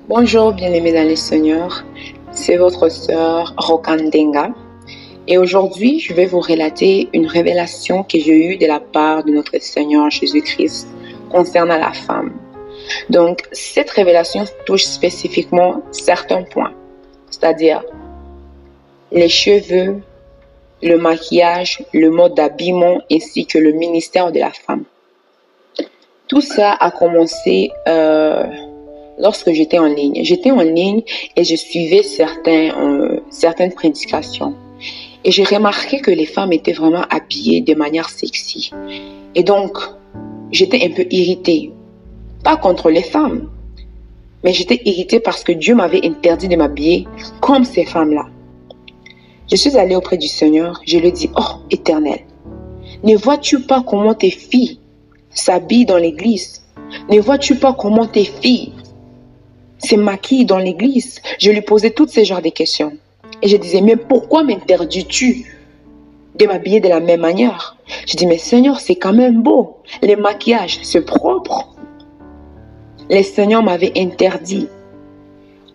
Bonjour, bien-aimés dans le Seigneur, c'est votre sœur Rokandenga et aujourd'hui je vais vous relater une révélation que j'ai eue de la part de notre Seigneur Jésus-Christ concernant la femme. Donc cette révélation touche spécifiquement certains points, c'est-à-dire les cheveux, le maquillage, le mode d'habillement ainsi que le ministère de la femme. Tout ça a commencé lorsque j'étais en ligne. J'étais en ligne et je suivais certaines prédications. Et j'ai remarqué que les femmes étaient vraiment habillées de manière sexy. Et donc, j'étais un peu irritée. Pas contre les femmes, mais j'étais irritée parce que Dieu m'avait interdit de m'habiller comme ces femmes-là. Je suis allée auprès du Seigneur, je lui ai dit, « Oh, Éternel, ne vois-tu pas comment tes filles s'habillent dans l'église? Ne vois-tu pas comment tes filles se maquillent dans l'église? » Je lui posais tous ces genres de questions. Et je disais, mais pourquoi m'interdis-tu de m'habiller de la même manière? Je dis, mais Seigneur, c'est quand même beau. Les maquillages, c'est propre. Le Seigneur m'avait interdit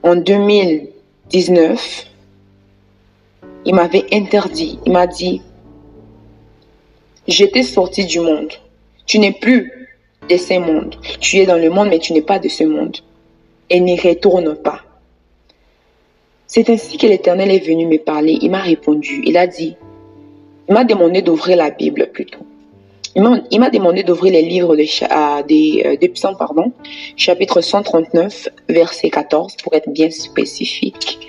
en 2019. Il m'avait interdit. Il m'a dit, je t'ai sorti du monde. Tu n'es plus de ce monde. Tu es dans le monde, mais tu n'es pas de ce monde. Et n'y retourne pas. C'est ainsi que l'Éternel est venu me parler. Il m'a répondu. Il m'a demandé d'ouvrir la Bible plutôt. Il m'a demandé d'ouvrir les livres des Psaumes, chapitre 139, verset 14, pour être bien spécifique.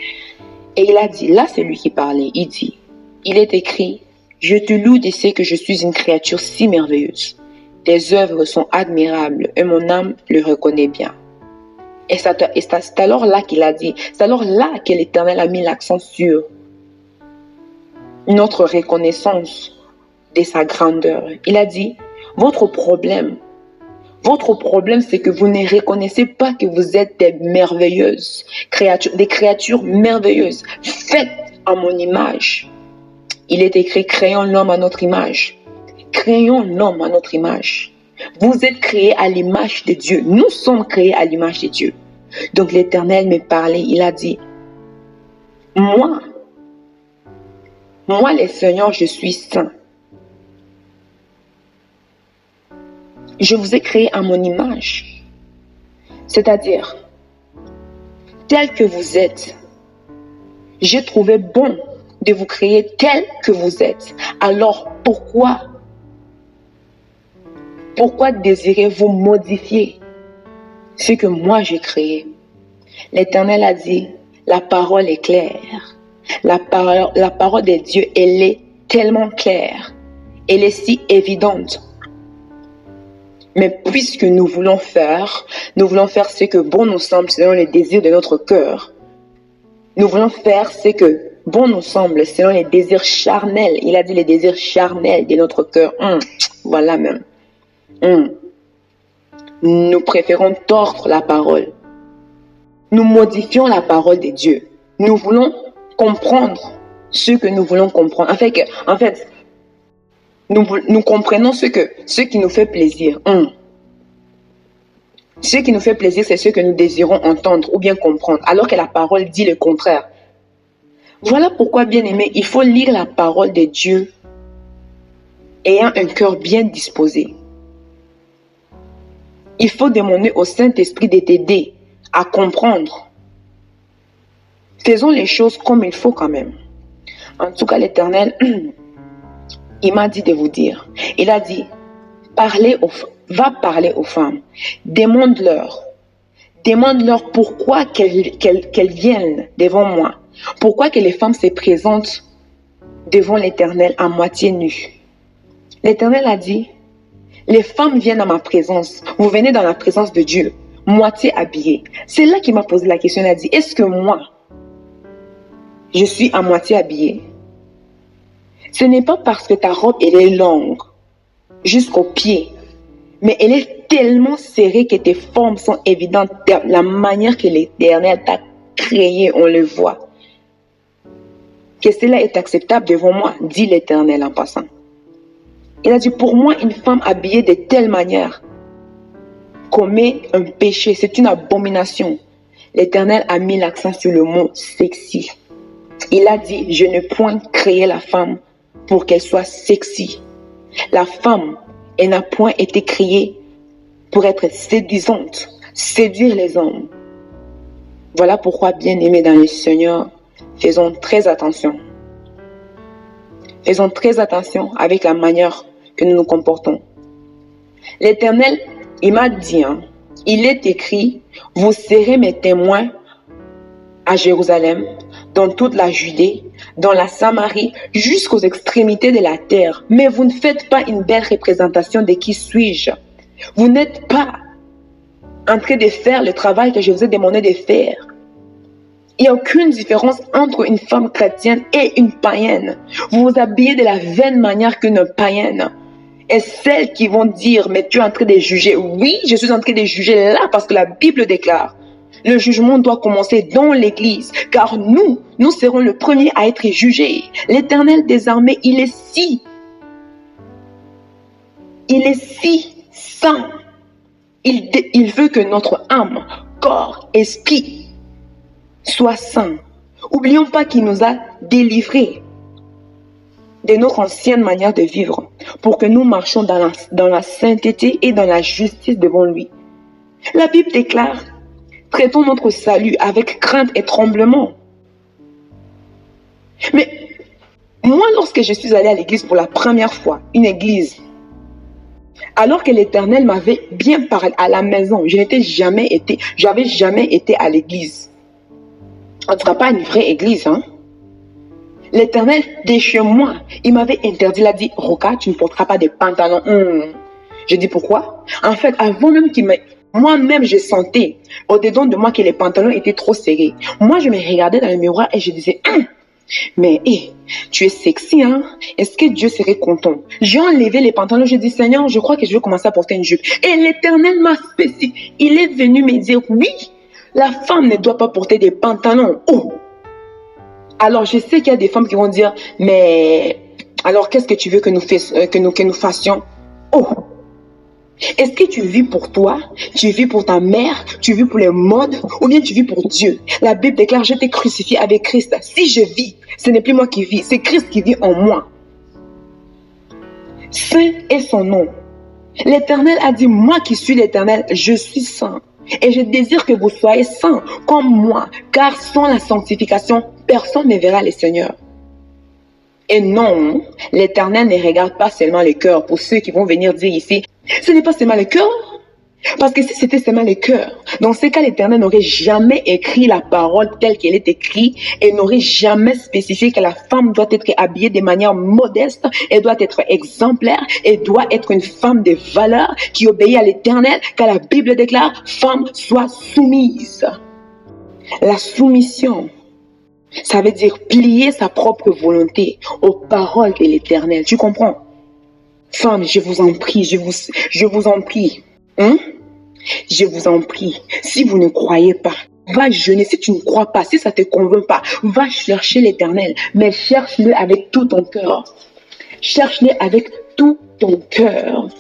Et il a dit, là c'est lui qui parlait, il dit, il est écrit, je te loue de ce que je suis une créature si merveilleuse. Tes œuvres sont admirables et mon âme le reconnaît bien. Et c'est alors là qu'il a dit, c'est alors là que l'Éternel a mis l'accent sur notre reconnaissance de sa grandeur. Il a dit, votre problème, c'est que vous ne reconnaissez pas que vous êtes des merveilleuses créatures, des créatures merveilleuses, faites à mon image. Il est écrit, créons l'homme à notre image. Créons l'homme à notre image. Vous êtes créés à l'image de Dieu. Nous sommes créés à l'image de Dieu. Donc l'Éternel me parlait, il a dit, moi, le Seigneur, je suis saint. Je vous ai créé à mon image. C'est-à-dire, tel que vous êtes, j'ai trouvé bon de vous créer tel que vous êtes. Alors pourquoi désirez-vous modifier ce que moi j'ai créé? L'Éternel a dit, la parole est claire. La parole de Dieu, elle est tellement claire. Elle est si évidente. Mais puisque nous voulons faire ce que bon nous semble selon les désirs de notre cœur. Nous voulons faire ce que bon nous semble selon les désirs charnels. Il a dit les désirs charnels de notre cœur. Voilà même. Nous préférons tordre la parole. Nous modifions la parole de Dieu. Nous voulons comprendre ce que nous voulons comprendre. En fait, nous comprenons ce qui nous fait plaisir. Ce qui nous fait plaisir, c'est ce que nous désirons entendre ou bien comprendre, alors que la parole dit le contraire. Voilà pourquoi, bien-aimé, il faut lire la parole de Dieu ayant un cœur bien disposé. Il faut demander au Saint-Esprit de t'aider à comprendre. Faisons les choses comme il faut quand même. En tout cas, l'Éternel, il m'a dit de vous dire. Il a dit, va parler aux femmes. Demande-leur pourquoi qu'elles viennent devant moi. Pourquoi que les femmes se présentent devant l'Éternel à moitié nues. L'Éternel a dit, les femmes viennent à ma présence. Vous venez dans la présence de Dieu, moitié habillées. C'est là qu'il m'a posé la question. Il a dit, est-ce que moi, je suis à moitié habillée? Ce n'est pas parce que ta robe, elle est longue, jusqu'aux pieds, mais elle est tellement serrée que tes formes sont évidentes. La manière que l'Éternel t'a créé, on le voit. Que cela est acceptable devant moi, dit l'Éternel en passant. Il a dit, pour moi, une femme habillée de telle manière commet un péché, c'est une abomination. l'Éternel a mis l'accent sur le mot sexy. Il a dit, je n'ai point créé la femme pour qu'elle soit sexy. La femme, elle n'a point été créée pour être séduisante, séduire les hommes. Voilà pourquoi, bien-aimés dans le Seigneur, faisons très attention. Faisons très attention avec la manière que nous nous comportons. L'Éternel, il m'a dit, il est écrit, vous serez mes témoins à Jérusalem, dans toute la Judée, dans la Samarie, jusqu'aux extrémités de la terre. Mais vous ne faites pas une belle représentation de qui suis-je. Vous n'êtes pas en train de faire le travail que je vous ai demandé de faire. Il n'y a aucune différence entre une femme chrétienne et une païenne. Vous vous habillez de la même manière qu'une païenne. Et celles qui vont dire, mais tu es en train de juger. Oui, je suis en train de juger là parce que la Bible déclare. Le jugement doit commencer dans l'Église, car nous serons le premier à être jugés. L'Éternel des armées, il est si saint. Il veut que notre âme, corps, esprit soit saint. N'oublions pas qu'il nous a délivrés de notre ancienne manière de vivre pour que nous marchions dans la sainteté et dans la justice devant lui. La Bible déclare, traitons notre salut avec crainte et tremblement. Mais moi, lorsque je suis allée à l'église pour la première fois, une église, alors que l'Éternel m'avait bien parlé à la maison, j'avais jamais été à l'église. En tout cas, pas une vraie église, L'Éternel, de chez moi, il m'avait interdit, il a dit, Roka, tu ne porteras pas de pantalons. J'ai dit pourquoi? En fait, avant même qu'il me... Moi-même, je sentais au-dedans de moi que les pantalons étaient trop serrés. Moi, je me regardais dans le miroir et je disais, mais tu es sexy, Est-ce que Dieu serait content? J'ai enlevé les pantalons, j'ai dit, Seigneur, je crois que je vais commencer à porter une jupe. Et l'Éternel m'a spécifié. Il est venu me dire, oui, la femme ne doit pas porter des pantalons. Alors, je sais qu'il y a des femmes qui vont dire, mais alors qu'est-ce que tu veux que nous fassions? Est-ce que tu vis pour toi? Tu vis pour ta mère? Tu vis pour les modes? Ou bien tu vis pour Dieu? La Bible déclare, je t'ai crucifié avec Christ. Si je vis, ce n'est plus moi qui vis, c'est Christ qui vit en moi. Saint est son nom. L'Éternel a dit, moi qui suis l'Éternel, je suis saint. Et je désire que vous soyez saints comme moi, car sans la sanctification, personne ne verra le Seigneur. Et non, l'Éternel ne regarde pas seulement le cœur. Pour ceux qui vont venir dire ici, ce n'est pas seulement le cœur. Parce que si c'était seulement le cœur, dans ce cas, l'Éternel n'aurait jamais écrit la parole telle qu'elle est écrite et n'aurait jamais spécifié que la femme doit être habillée de manière modeste, elle doit être exemplaire, elle doit être une femme de valeur qui obéit à l'Éternel, car la Bible déclare, femme, sois soumise. La soumission, ça veut dire plier sa propre volonté aux paroles de l'Éternel. Tu comprends? Femme, je vous en prie, je vous en prie. Je vous en prie, si vous ne croyez pas, va jeûner. Si tu ne crois pas, si ça ne te convainc pas, va chercher l'Éternel. Mais cherche-le avec tout ton cœur. Cherche-le avec tout ton cœur.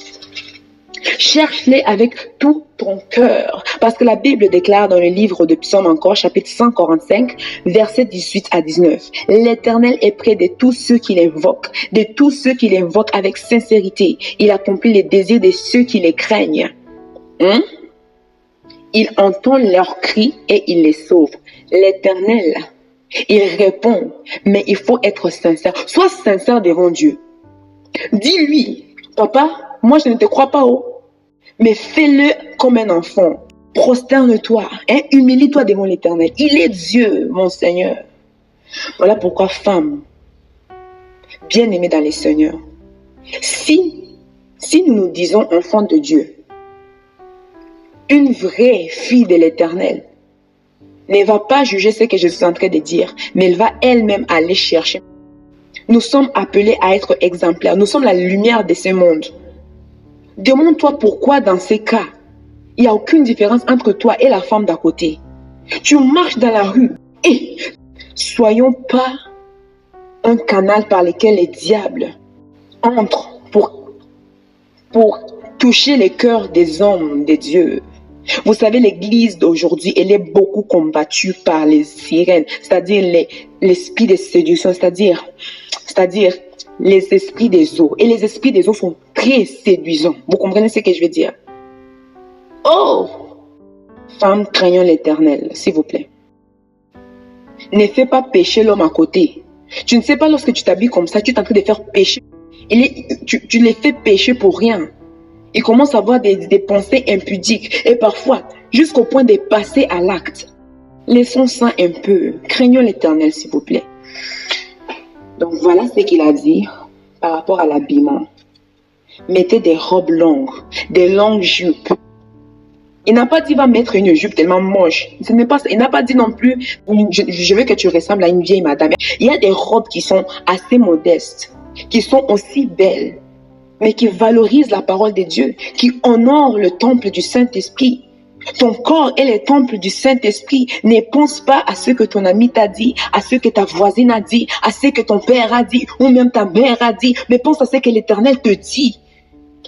Cherche-les avec tout ton cœur. Parce que la Bible déclare dans le livre de Psaume encore, chapitre 145, versets 18 à 19. L'Éternel est près de tous ceux qui l'invoquent, de tous ceux qui l'invoquent avec sincérité. Il accomplit les désirs de ceux qui les craignent. Il entend leurs cris et il les sauve. L'Éternel, il répond, mais il faut être sincère. Sois sincère devant Dieu. Dis-lui, papa, moi je ne te crois pas, mais fais-le comme un enfant. Prosterne-toi, humilie-toi devant l'Éternel. Il est Dieu, mon Seigneur. Voilà pourquoi, femme, bien-aimée dans le Seigneur, si nous nous disons enfants de Dieu, une vraie fille de l'Éternel ne va pas juger ce que je suis en train de dire, mais elle va elle-même aller chercher. Nous sommes appelés à être exemplaires. Nous sommes la lumière de ce monde. Demande-toi pourquoi dans ces cas, il n'y a aucune différence entre toi et la femme d'à côté. Tu marches dans la rue et soyons pas un canal par lequel les diables entrent pour toucher les cœurs des hommes, des dieux. Vous savez, l'église d'aujourd'hui, elle est beaucoup combattue par les sirènes, c'est-à-dire l'esprit de séduction, c'est-à-dire les esprits des eaux. Et les esprits des eaux sont très séduisants. Vous comprenez ce que je veux dire? Oh! Femme craignant l'Éternel, s'il vous plaît. Ne fais pas pécher l'homme à côté. Tu ne sais pas, lorsque tu t'habilles comme ça, tu es en train de faire pécher. Tu les fais pécher pour rien. Ils commencent à avoir des pensées impudiques et parfois jusqu'au point de passer à l'acte. Laissons ça un peu. Craignons l'Éternel, s'il vous plaît. Donc voilà ce qu'il a dit par rapport à l'habillement. Mettez des robes longues, des longues jupes. Il n'a pas dit va mettre une jupe tellement moche. Ce n'est pas ça. Il n'a pas dit non plus je veux que tu ressembles à une vieille madame. Il y a des robes qui sont assez modestes, qui sont aussi belles, mais qui valorisent la parole de Dieu, qui honorent le temple du Saint-Esprit. Ton corps est le temple du Saint-Esprit. Ne pense pas à ce que ton ami t'a dit, à ce que ta voisine a dit, à ce que ton père a dit, ou même ta mère a dit, mais pense à ce que l'Éternel te dit.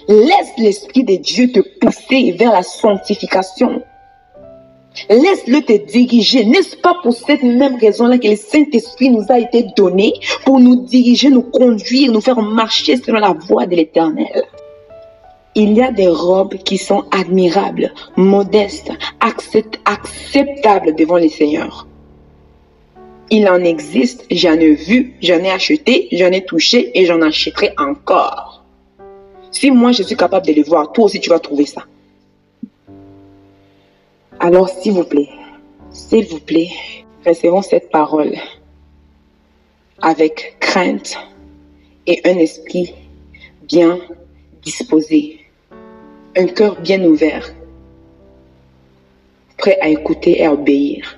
Laisse l'Esprit de Dieu te pousser vers la sanctification. Laisse-le te diriger. N'est-ce pas pour cette même raison-là que le Saint-Esprit nous a été donné pour nous diriger, nous conduire, nous faire marcher selon la voie de l'Éternel? Il y a des robes qui sont admirables, modestes, acceptables devant le Seigneur. Il en existe, j'en ai vu, j'en ai acheté, j'en ai touché et j'en achèterai encore. Si moi je suis capable de le voir, toi aussi tu vas trouver ça. Alors s'il vous plaît, recevons cette parole avec crainte et un esprit bien disposé, un cœur bien ouvert, prêt à écouter et à obéir.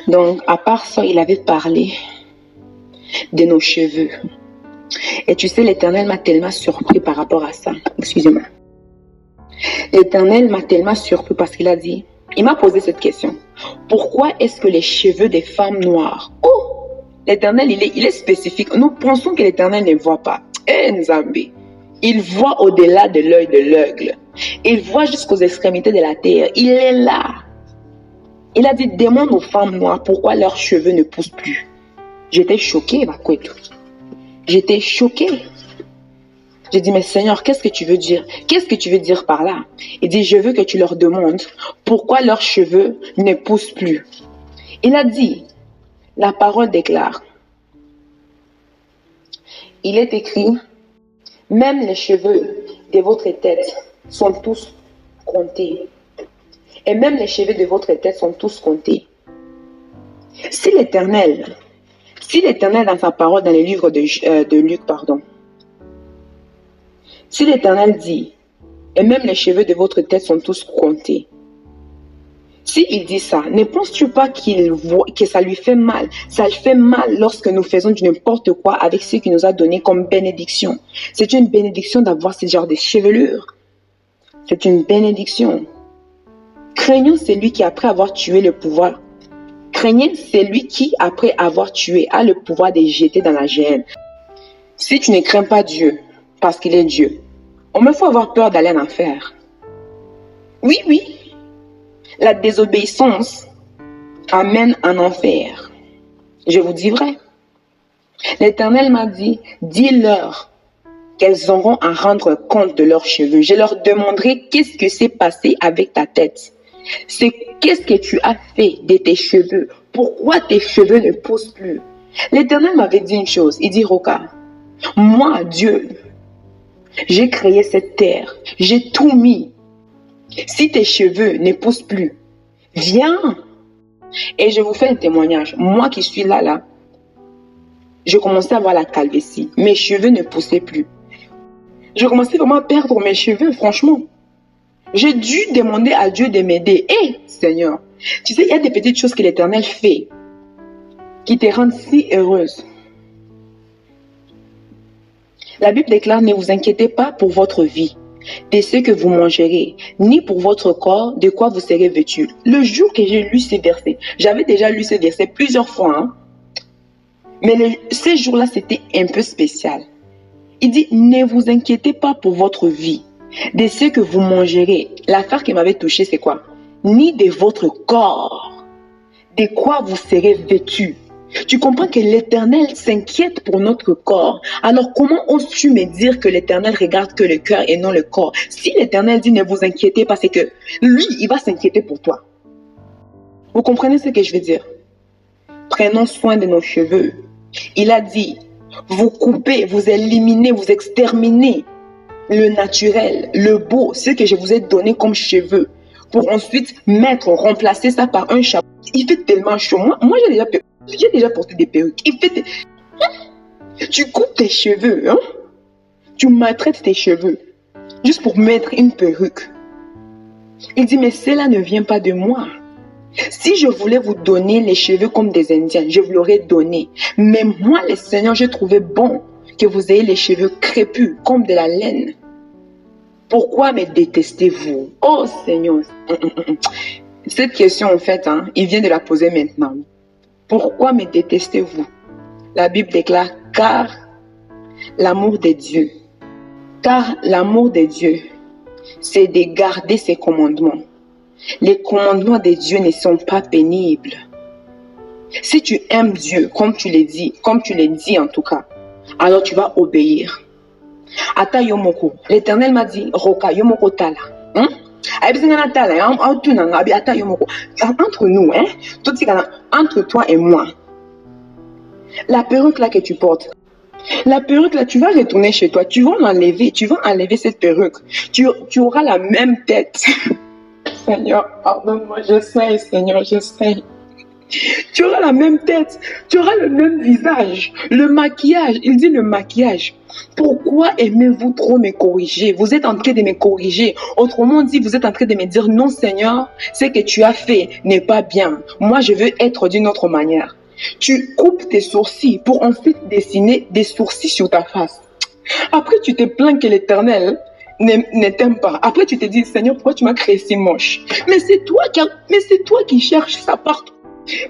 Donc à part ça, il avait parlé de nos cheveux. Et tu sais, l'Éternel m'a tellement surpris par rapport à ça. Excusez-moi. L'Éternel m'a tellement surpris parce qu'il a dit, il m'a posé cette question. Pourquoi est-ce que les cheveux des femmes noires? Oh! L'Éternel, il est spécifique. Nous pensons que l'Éternel ne voit pas. Nzambi. Il voit au-delà de l'œil de l'aigle. Il voit jusqu'aux extrémités de la terre. Il est là. Il a dit, demande aux femmes noires pourquoi leurs cheveux ne poussent plus. J'étais choquée, Bakweto. J'étais choquée. J'ai dit, mais Seigneur, qu'est-ce que tu veux dire? Qu'est-ce que tu veux dire par là? Il dit, je veux que tu leur demandes pourquoi leurs cheveux ne poussent plus. Il a dit, la parole déclare, il est écrit, même les cheveux de votre tête sont tous comptés. Et même les cheveux de votre tête sont tous comptés. Si l'Éternel dans sa parole, dans le livre de Luc, si l'Éternel dit, et même les cheveux de votre tête sont tous comptés, s'il dit ça, ne penses-tu pas que ça lui fait mal? Ça lui fait mal lorsque nous faisons du n'importe quoi avec ce qu'il nous a donné comme bénédiction. C'est une bénédiction d'avoir ce genre de chevelure. C'est une bénédiction. Craignons celui qui, après avoir tué le pouvoir, craignez celui qui, après avoir tué, a le pouvoir de jeter dans la géhenne. Si tu ne crains pas Dieu, parce qu'il est Dieu, on me faut avoir peur d'aller en enfer. Oui, la désobéissance amène en enfer. Je vous dis vrai. L'Éternel m'a dit, dis-leur qu'elles auront à rendre compte de leurs cheveux. Je leur demanderai qu'est-ce que s'est passé avec ta tête. Qu'est-ce que tu as fait de tes cheveux? Pourquoi tes cheveux ne poussent plus? L'Éternel m'avait dit une chose. Il dit, Roka, moi, Dieu, j'ai créé cette terre. J'ai tout mis. Si tes cheveux ne poussent plus, viens. Et je vous fais un témoignage. Moi qui suis là, je commençais à avoir la calvitie. Mes cheveux ne poussaient plus. Je commençais vraiment à perdre mes cheveux, franchement. J'ai dû demander à Dieu de m'aider. Seigneur, tu sais, il y a des petites choses que l'Éternel fait qui te rendent si heureuse. La Bible déclare, ne vous inquiétez pas pour votre vie, de ce que vous mangerez, ni pour votre corps, de quoi vous serez vêtus. Le jour que j'ai lu ces versets, j'avais déjà lu ces versets plusieurs fois, mais ces jours-là, c'était un peu spécial. Il dit, ne vous inquiétez pas pour votre vie. de ce que vous mangerez. L'affaire qui m'avait touché, c'est quoi? Ni de votre corps, de quoi vous serez vêtus. Tu comprends que l'Éternel s'inquiète pour notre corps. Alors comment oses-tu me dire que l'Éternel regarde que le cœur et non le corps? Si l'Éternel dit ne vous inquiétez pas, c'est que lui, il va s'inquiéter pour toi. Vous comprenez ce que je veux dire? Prenons soin de nos cheveux. Il a dit, vous coupez, vous éliminez, vous exterminez le naturel, le beau, ce que je vous ai donné comme cheveux, pour ensuite remplacer ça par un chapeau. Il fait tellement chaud. Moi j'ai déjà porté des perruques. Tu coupes tes cheveux, hein? Tu maltraites tes cheveux, juste pour mettre une perruque. Il dit, mais cela ne vient pas de moi. Si je voulais vous donner les cheveux comme des Indiens, je vous l'aurais donné. Mais moi, le Seigneur, j'ai trouvé bon que vous ayez les cheveux crépus comme de la laine. Pourquoi me détestez-vous? Oh Seigneur. Cette question, en fait, il vient de la poser maintenant. Pourquoi me détestez-vous? La Bible déclare, car l'amour de Dieu, c'est de garder ses commandements. Les commandements de Dieu ne sont pas pénibles. Si tu aimes Dieu, comme tu l'as dit en tout cas, alors tu vas obéir. Ata yomoko, l'Éternel m'a dit, Roka yomoko tala. Entre nous, entre toi et moi, la perruque là que tu portes, la perruque là, tu vas retourner chez toi, tu vas enlever cette perruque, tu auras la même tête. Seigneur, pardonne-moi, je sais, Seigneur, je sais. Tu auras la même tête, tu auras le même visage, le maquillage, il dit le maquillage. Pourquoi aimez-vous trop me corriger? Vous êtes en train de me corriger. Autrement dit, vous êtes en train de me dire, non Seigneur, ce que tu as fait n'est pas bien. Moi, je veux être d'une autre manière. Tu coupes tes sourcils pour ensuite dessiner des sourcils sur ta face. Après, tu te plains que l'Éternel ne t'aime pas. Après, tu te dis, Seigneur, pourquoi tu m'as créé si moche? Mais c'est toi qui cherches ça partout.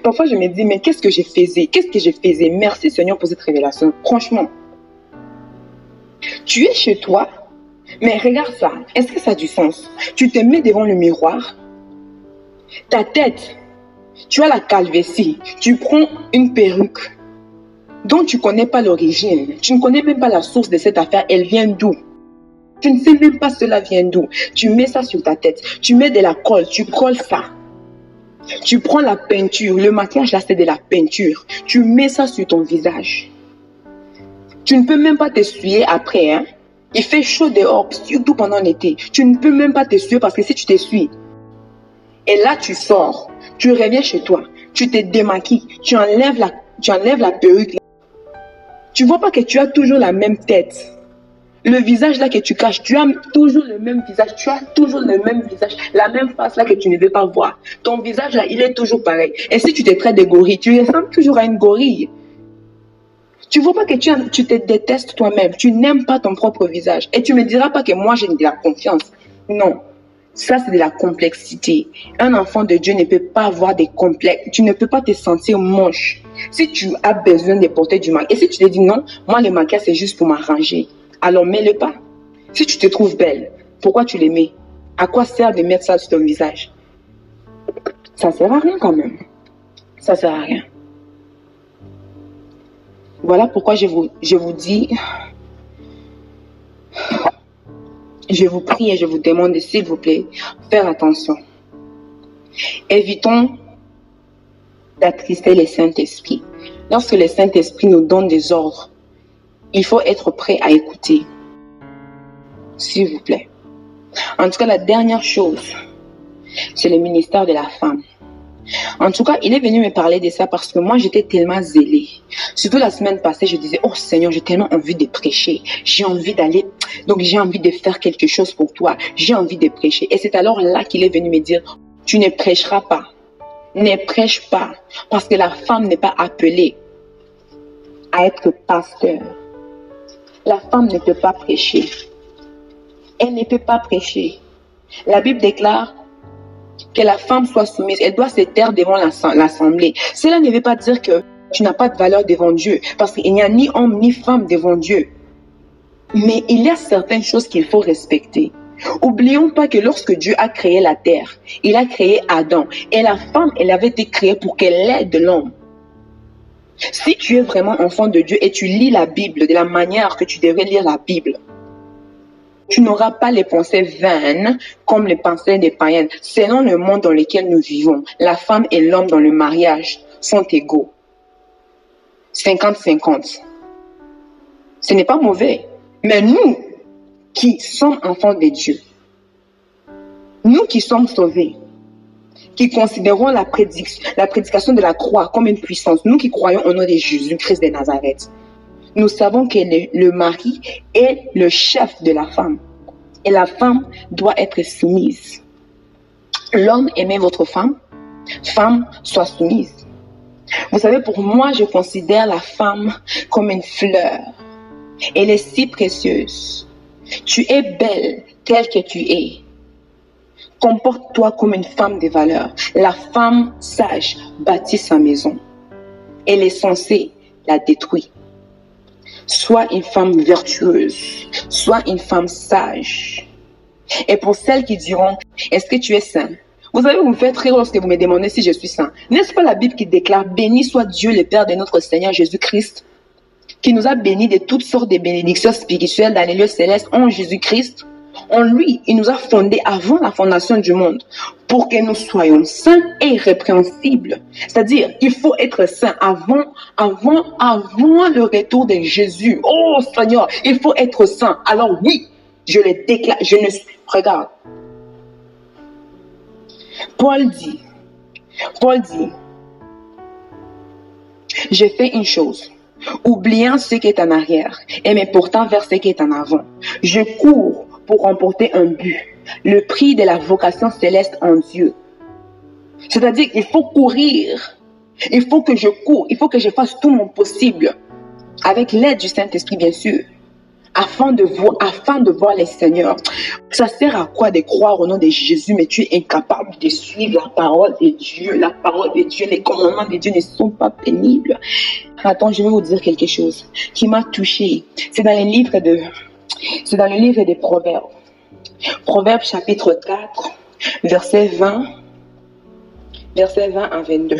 Parfois, je me dis, mais qu'est-ce que je faisais? Merci Seigneur pour cette révélation. Franchement, tu es chez toi, mais regarde ça. Est-ce que ça a du sens? Tu te mets devant le miroir, ta tête, tu as la calvitie, tu prends une perruque dont tu ne connais pas l'origine, tu ne connais même pas la source de cette affaire, elle vient d'où? Tu ne sais même pas cela vient d'où. Tu mets ça sur ta tête, tu mets de la colle, tu colles ça. Tu prends la peinture, le maquillage là c'est de la peinture, tu mets ça sur ton visage. Tu ne peux même pas t'essuyer après, hein. Il fait chaud dehors, surtout pendant l'été. Tu ne peux même pas t'essuyer parce que si tu t'essuies, et là tu sors, tu reviens chez toi, tu te démaquilles, tu enlèves la perruque. Tu vois pas que tu as toujours la même tête. Le visage là que tu caches, tu as toujours le même visage, la même face là que tu ne veux pas voir. Ton visage là, il est toujours pareil. Et si tu te traites de gorille, tu ressembles toujours à une gorille. Tu vois pas que tu te détestes toi-même, tu n'aimes pas ton propre visage. Et tu me diras pas que moi j'ai de la confiance. Non, ça c'est de la complexité. Un enfant de Dieu ne peut pas avoir des complexes. Tu ne peux pas te sentir moche. Si tu as besoin de porter du maquillage, et si tu te dis non, moi le maquillage c'est juste pour m'arranger, alors mets-le pas. Si tu te trouves belle, pourquoi tu les mets? À quoi sert de mettre ça sur ton visage? Ça sert à rien quand même. Ça sert à rien. Voilà pourquoi je vous dis, je vous prie et je vous demande s'il vous plaît, faire attention. Évitons d'attrister le Saint-Esprit. Lorsque le Saint-Esprit nous donne des ordres, il faut être prêt à écouter. S'il vous plaît. En tout cas, la dernière chose, c'est le ministère de la femme. En tout cas, il est venu me parler de ça parce que moi, j'étais tellement zélée. Surtout la semaine passée, je disais, oh Seigneur, j'ai tellement envie de prêcher. J'ai envie d'aller, donc j'ai envie de faire quelque chose pour toi. J'ai envie de prêcher. Et c'est alors là qu'il est venu me dire, tu ne prêcheras pas. Ne prêche pas. Parce que la femme n'est pas appelée à être pasteur. La femme ne peut pas prêcher. Elle ne peut pas prêcher. La Bible déclare que la femme soit soumise, elle doit se taire devant l'assemblée. Cela ne veut pas dire que tu n'as pas de valeur devant Dieu, parce qu'il n'y a ni homme ni femme devant Dieu. Mais il y a certaines choses qu'il faut respecter. Oublions pas que lorsque Dieu a créé la terre, il a créé Adam. Et la femme, elle avait été créée pour qu'elle aide l'homme. Si tu es vraiment enfant de Dieu et tu lis la Bible de la manière que tu devrais lire la Bible, tu n'auras pas les pensées vaines comme les pensées des païens. Selon le monde dans lequel nous vivons, la femme et l'homme dans le mariage sont égaux. 50-50. Ce n'est pas mauvais. Mais nous qui sommes enfants de Dieu, nous qui sommes sauvés, qui considérons la prédication de la croix comme une puissance, nous qui croyons au nom de Jésus-Christ de Nazareth, nous savons que le mari est le chef de la femme. Et la femme doit être soumise. L'homme, aimez votre femme. Femme, sois soumise. Vous savez, pour moi, je considère la femme comme une fleur. Elle est si précieuse. Tu es belle telle que tu es. Comporte-toi comme une femme de valeur. La femme sage bâtit sa maison. Elle est censée la détruire. Sois une femme vertueuse. Sois une femme sage. Et pour celles qui diront, est-ce que tu es saint? Vous savez, vous me faites rire lorsque vous me demandez si je suis saint. N'est-ce pas la Bible qui déclare, béni soit Dieu le Père de notre Seigneur Jésus-Christ, qui nous a bénis de toutes sortes de bénédictions spirituelles dans les lieux célestes en Jésus-Christ? En lui, il nous a fondés avant la fondation du monde pour que nous soyons saints et irrépréhensibles. C'est-à-dire, il faut être saint avant le retour de Jésus. Oh Seigneur, il faut être saint. Alors oui, je le déclare, regarde. Paul dit, j'ai fait une chose, oubliant ce qui est en arrière et me portant vers ce qui est en avant. Je cours pour remporter un but, le prix de la vocation céleste en Dieu. C'est-à-dire qu'il faut courir, il faut que je cours, il faut que je fasse tout mon possible, avec l'aide du Saint-Esprit bien sûr, afin de voir les Seigneurs. Ça sert à quoi de croire au nom de Jésus, mais tu es incapable de suivre la parole de Dieu. La parole de Dieu, les commandements de Dieu ne sont pas pénibles. Attends, je vais vous dire quelque chose qui m'a touchée. C'est dans le livre des Proverbes. Proverbes chapitre 4, verset 20 à 22.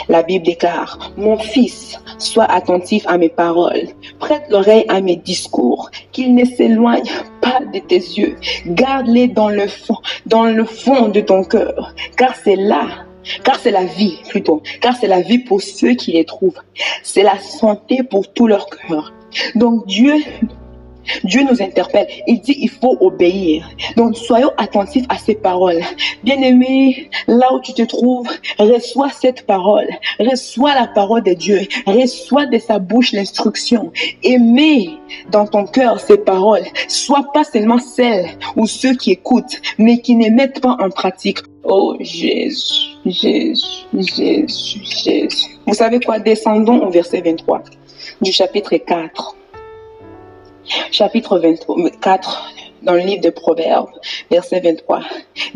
La Bible déclare, mon fils, sois attentif à mes paroles, prête l'oreille à mes discours, qu'ils ne s'éloignent pas de tes yeux. Garde-les dans le fond de ton cœur, car c'est la vie pour ceux qui les trouvent. C'est la santé pour tout leur cœur. Donc Dieu nous interpelle. Il dit il faut obéir. Donc soyons attentifs à ces paroles. Bien-aimé, là où tu te trouves, reçois cette parole. Reçois la parole de Dieu. Reçois de sa bouche l'instruction. Aimez dans ton cœur ces paroles. Sois pas seulement celles ou ceux qui écoutent, mais qui ne mettent pas en pratique. Oh Jésus. Vous savez quoi? Descendons au verset 23 du chapitre 4. Chapitre 24, dans le livre de Proverbes, verset 23.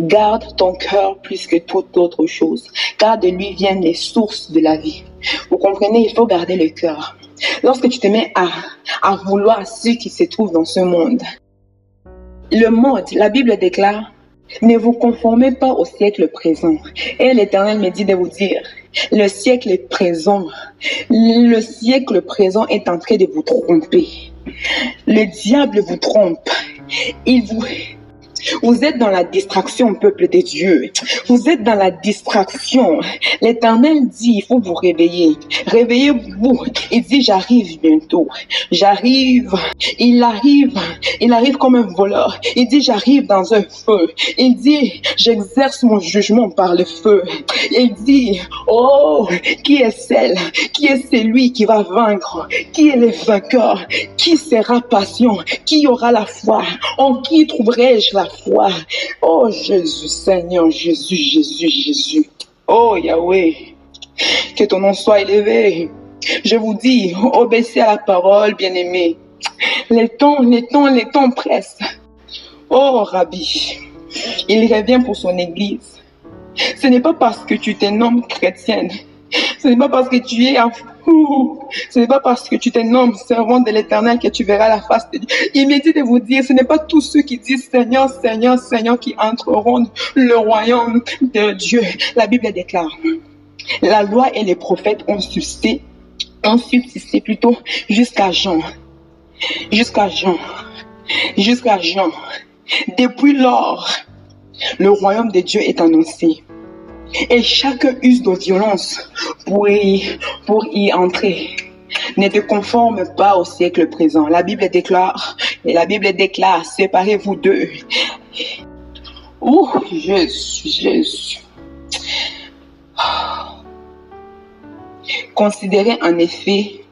Garde ton cœur plus que toute autre chose, car de lui viennent les sources de la vie. Vous comprenez, il faut garder le cœur. Lorsque tu te mets à vouloir ce qui se trouve dans ce monde, le monde, la Bible déclare, ne vous conformez pas au siècle présent. Et l'Éternel me dit de vous dire, le siècle présent est en train de vous tromper. Le diable vous trompe. Vous êtes dans la distraction, peuple de Dieu. Vous êtes dans la distraction. L'Éternel dit, il faut vous réveiller. Réveillez-vous. Il dit, j'arrive bientôt. J'arrive. Il arrive comme un voleur. Il dit, j'arrive dans un feu. Il dit, j'exerce mon jugement par le feu. Il dit, oh, qui est celui qui va vaincre? Qui est le vainqueur? Qui sera patient? Qui aura la foi? En qui trouverai-je la foi? Oh Jésus, Seigneur, Jésus. Oh Yahweh, que ton nom soit élevé. Je vous dis, obéissez à la parole, bien-aimés. Les temps pressent. Oh Rabbi, il revient pour son église. Ce n'est pas parce que tu te nommes chrétienne. Ce n'est pas parce que tu es Ce n'est pas parce que tu te nommes servant de l'Éternel que tu verras la face de Dieu. Il me dit de vous dire, ce n'est pas tous ceux qui disent Seigneur, Seigneur, Seigneur qui entreront dans le royaume de Dieu. La Bible déclare, la loi et les prophètes ont subsisté plutôt jusqu'à Jean. Jusqu'à Jean. Depuis lors, le royaume de Dieu est annoncé. Et chacun use de violence pour y entrer. Ne te conforme pas au siècle présent. La Bible déclare, séparez-vous d'eux. Oh, Jésus. Considérez en effet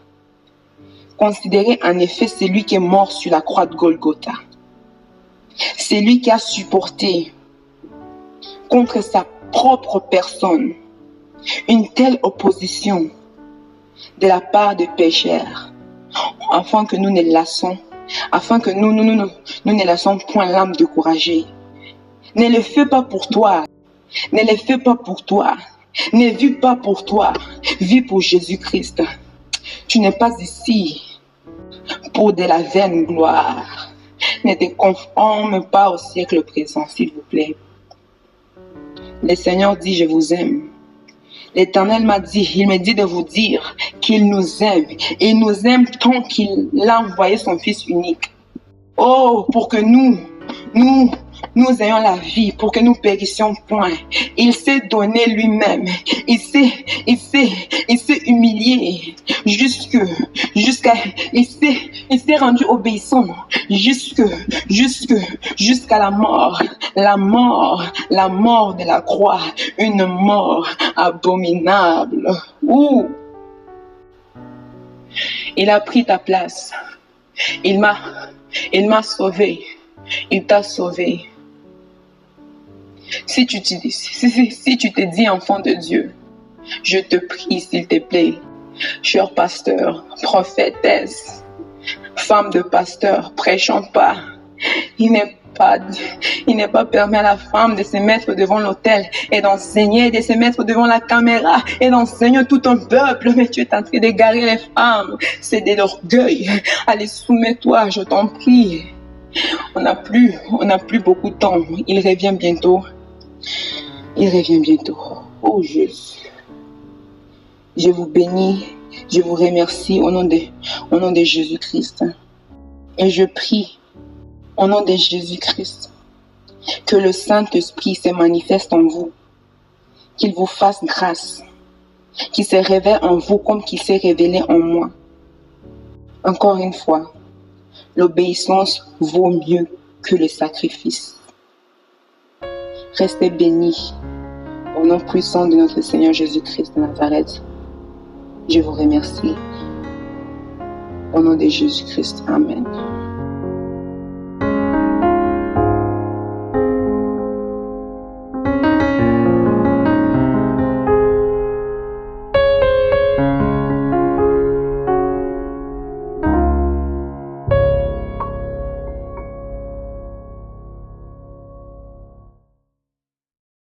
celui qui est mort sur la croix de Golgotha. C'est lui qui a supporté contre sa propre personne une telle opposition de la part des pécheurs, afin que nous ne lassons point l'âme découragée. Ne le fais pas pour toi, ne vis pas pour toi, vis pour Jésus-Christ. Tu n'es pas ici pour de la vaine gloire. Ne te conforme pas au siècle présent, s'il vous plaît. Le Seigneur dit, je vous aime. L'Éternel il me dit de vous dire qu'il nous aime. Il nous aime tant qu'il a envoyé son Fils unique. Oh, pour que nous ayons la vie, pour que nous périssions point. Il s'est donné lui-même. Il s'est humilié il s'est rendu obéissant jusqu'à la mort de la croix, une mort abominable. Ouh. Il a pris ta place. Il m'a sauvé. Il t'a sauvé. Si tu te dis enfant de Dieu, je te prie, s'il te plaît, cher pasteur, prophétesse, femme de pasteur, prêchons pas. Il n'est pas permis à la femme de se mettre devant l'autel et d'enseigner, de se mettre devant la caméra et d'enseigner tout un peuple. Mais tu es en train d'égarer les femmes. C'est de l'orgueil. Allez, soumets-toi, je t'en prie. On n'a plus beaucoup de temps. Il revient bientôt. Oh Jésus. Je vous bénis, je vous remercie au nom de Jésus-Christ. Et je prie au nom de Jésus-Christ que le Saint-Esprit se manifeste en vous, qu'il vous fasse grâce, qu'il se révèle en vous comme qu'il s'est révélé en moi. Encore une fois, l'obéissance vaut mieux que le sacrifice. Restez bénis au nom puissant de notre Seigneur Jésus-Christ de Nazareth. Je vous remercie. Au nom de Jésus-Christ. Amen.